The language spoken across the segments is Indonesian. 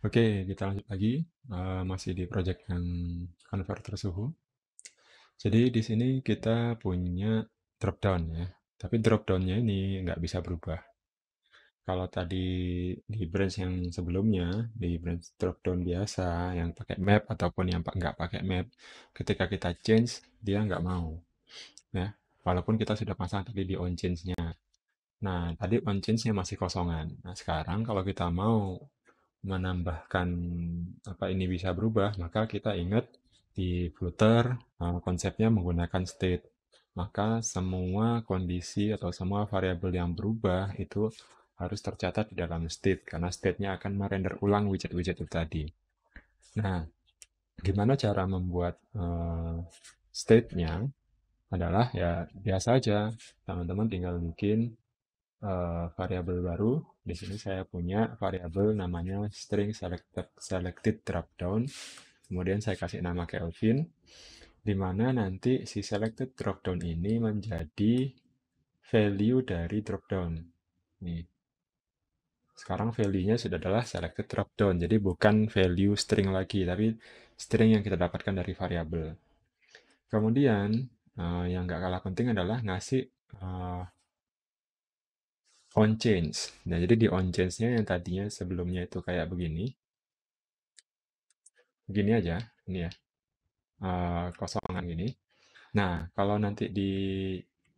Oke, kita lanjut lagi. Masih di project yang converter suhu. Jadi di sini kita punya drop down ya. Tapi drop down-nya ini nggak bisa berubah. Kalau tadi di branch yang sebelumnya, di branch drop down biasa yang pakai map ataupun yang nggak pakai map, ketika kita change dia nggak mau ya. Walaupun kita sudah pasang tadi di on change-nya. Nah, tadi on change-nya masih kosongan. Nah, sekarang kalau kita mau menambahkan apa ini bisa berubah, maka kita ingat di footer konsepnya menggunakan state. Maka semua kondisi atau semua variabel yang berubah itu harus tercatat di dalam state karena state-nya akan merender ulang widget-widget itu tadi. Nah, gimana cara membuat state-nya adalah ya biasa aja teman-teman tinggal bikin variabel baru. Di sini saya punya variabel namanya string selected dropdown. Kemudian saya kasih nama Kelvin, di mana nanti si selected dropdown ini menjadi value dari dropdown. Nih, sekarang value-nya sudah adalah selected dropdown. Jadi bukan value string lagi, tapi string yang kita dapatkan dari variabel. Kemudian yang nggak kalah penting adalah ngasih eh, on change. Nah, jadi di on change-nya yang tadinya sebelumnya itu kayak begini, begini aja, ini ya, kosongan gini. Nah, kalau nanti di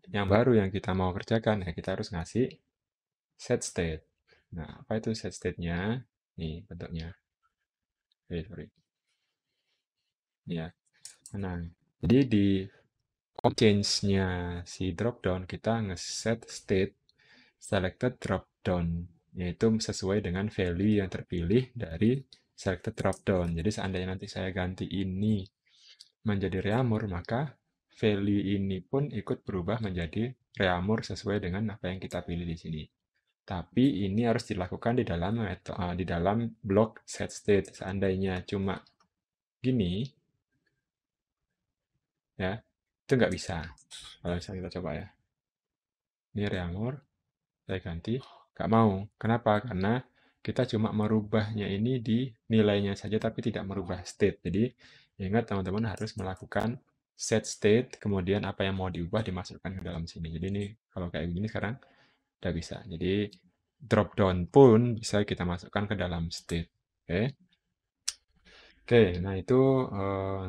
yang baru yang kita mau kerjakan, ya kita harus ngasih set state. Nah, apa itu set state-nya? Nih bentuknya. Sorry. Ya. Nah, jadi di on change-nya si dropdown kita ngeset state selected dropdown, yaitu sesuai dengan value yang terpilih dari selected dropdown. Jadi seandainya nanti saya ganti ini menjadi reamur, maka value ini pun ikut berubah menjadi reamur sesuai dengan apa yang kita pilih di sini. Tapi ini harus dilakukan di dalam blok set state. Seandainya cuma gini, ya itu nggak bisa. Kalau misalnya kita coba ya, ini reamur, saya ganti, nggak mau. Kenapa? Karena kita cuma merubahnya ini di nilainya saja, tapi tidak merubah state. Jadi, ingat teman-teman harus melakukan set state, kemudian apa yang mau diubah dimasukkan ke dalam sini. Jadi ini kalau kayak begini sekarang udah bisa. Jadi drop down pun bisa kita masukkan ke dalam state. Oke, Oke, nah itu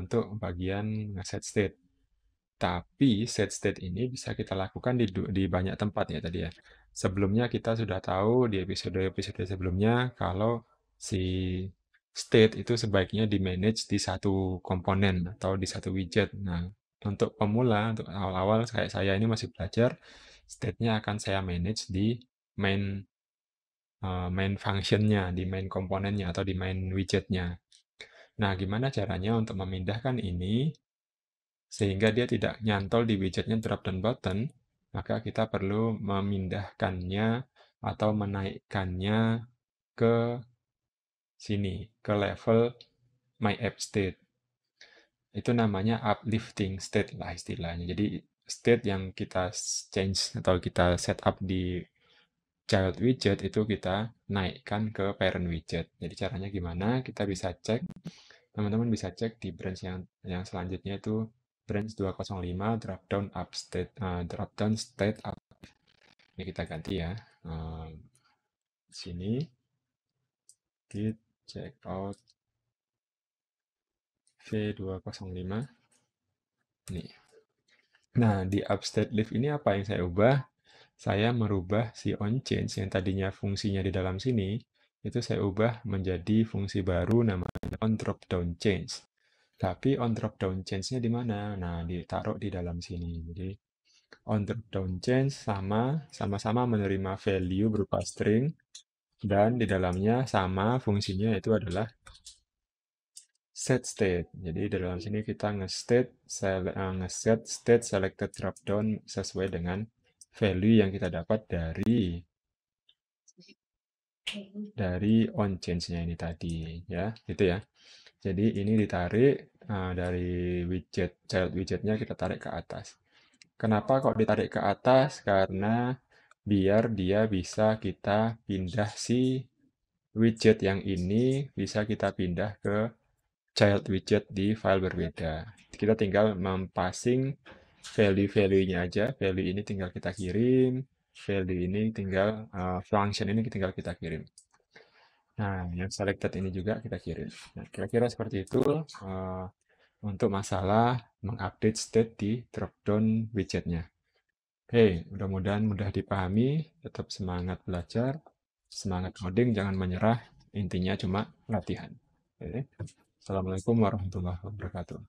untuk bagian set state. Tapi set state ini bisa kita lakukan di banyak tempat ya tadi ya. Sebelumnya kita sudah tahu di episode-episode sebelumnya kalau si state itu sebaiknya di-manage di satu komponen atau di satu widget. Nah, untuk pemula, untuk awal-awal kayak saya ini masih belajar, state-nya akan saya manage di main main functionnya, di main komponennya atau di main widgetnya. Nah, gimana caranya untuk memindahkan ini sehingga dia tidak nyantol di widgetnya drop dan button, maka kita perlu memindahkannya atau menaikkannya ke sini, ke level my app state. Itu namanya uplifting state lah istilahnya. Jadi state yang kita change atau kita set up di child widget itu kita naikkan ke parent widget. Jadi caranya gimana? Kita bisa cek, teman-teman bisa cek di branch yang selanjutnya itu branch 205 dropdown up state dropdown state up. Ini kita ganti ya. Sini git check out V205. Nih. Nah, di upstate live ini apa yang saya ubah? Saya merubah si onChange yang tadinya fungsinya di dalam sini, itu saya ubah menjadi fungsi baru namanya onDropDownChange. Tapi onDropDownChange-nya di mana? Nah, ditaruh di dalam sini. Jadi onDropDownChange sama-sama menerima value berupa string dan di dalamnya sama fungsinya itu adalah set state. Jadi di dalam sini kita nge-set state selected dropdown sesuai dengan value yang kita dapat dari on change-nya ini tadi ya, gitu ya. Jadi ini ditarik dari widget child widgetnya kita tarik ke atas. Kenapa kok ditarik ke atas? Karena biar dia bisa kita pindah si widget yang ini bisa kita pindah ke child widget di file berbeda. Kita tinggal mempassing value-value-nya aja. Value ini tinggal kita kirim, value ini tinggal function ini tinggal kita kirim. Nah, yang selected ini juga kita kirim. Nah, kira-kira seperti itu untuk masalah mengupdate state di dropdown widgetnya. Oke, mudah-mudahan mudah dipahami. Tetap semangat belajar, semangat coding, jangan menyerah. Intinya cuma latihan. Oke. Assalamualaikum warahmatullahi wabarakatuh.